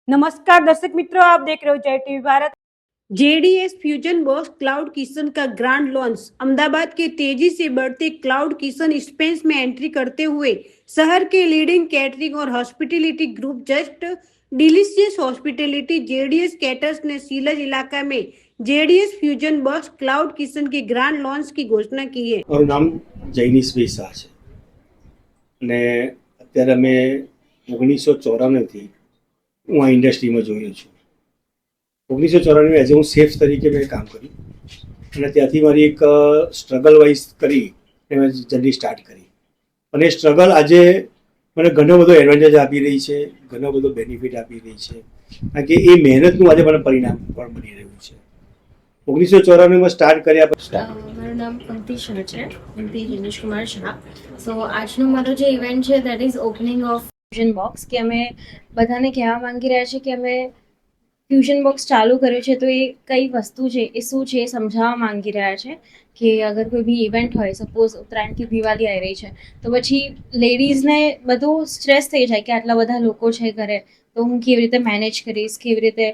नमस्कार दर्शक मित्रों, आप देख रहे हो Jai TV Bharat. JDS fusion box cloud kitchen का ग्रांड लॉन्च। अहमदाबाद के तेजी से बढ़ते क्लाउड किचन स्पेस में एंट्री करते हुए शहर के लीडिंग कैटरिंग और hospitality group just delicious hospitality JDS caterers ने सीलज इलाका में JDS fusion box cloud kitchen के ग्रांड लॉन्च की घोषणा की है। મારું નામ જૈનીશભાઈ શાહ છે અને અત્યારે અમે 1994થી હું આ ઇન્ડસ્ટ્રીમાં જોયો છું. 1994 એઝ હું શેફ તરીકે મેં કામ કર્યું અને ત્યાંથી મારી એક સ્ટ્રગલ વાઇઝ કરી મેં જર્ની સ્ટાર્ટ કરી અને એ સ્ટ્રગલ આજે મને ઘણો બધો એડવાન્ટેજ આપી રહી છે, ઘણો બધો બેનિફિટ આપી રહી છે, કારણ કે એ મહેનતનું આજે મને પરિણામ પણ મળી રહ્યું છે. 1994માં સ્ટાર્ટ કર્યા પછી મારું નામ પંક્તિ શાહ છે, પંક્તિ દિનેશ કુમાર શાહ. સો આજનો મારો જે ઇવેન્ટ છે that is opening of fusion box. કે અમે બધાને કહેવા માંગી રહ્યા છીએ કે અમે ફ્યુઝન બોક્સ ચાલુ કર્યું છે, તો એ કઈ વસ્તુ છે, એ શું છે, એ સમજાવવા માંગી રહ્યા છે કે અગર કોઈ બી ઇવેન્ટ હોય, સપોઝ ઉત્તરાયણથી દિવાળી આવી રહી છે, તો પછી લેડીઝને બધું સ્ટ્રેસ થઈ જાય કે આટલા બધા લોકો છે ઘરે, તો હું કેવી રીતે મેનેજ કરીશ, કેવી રીતે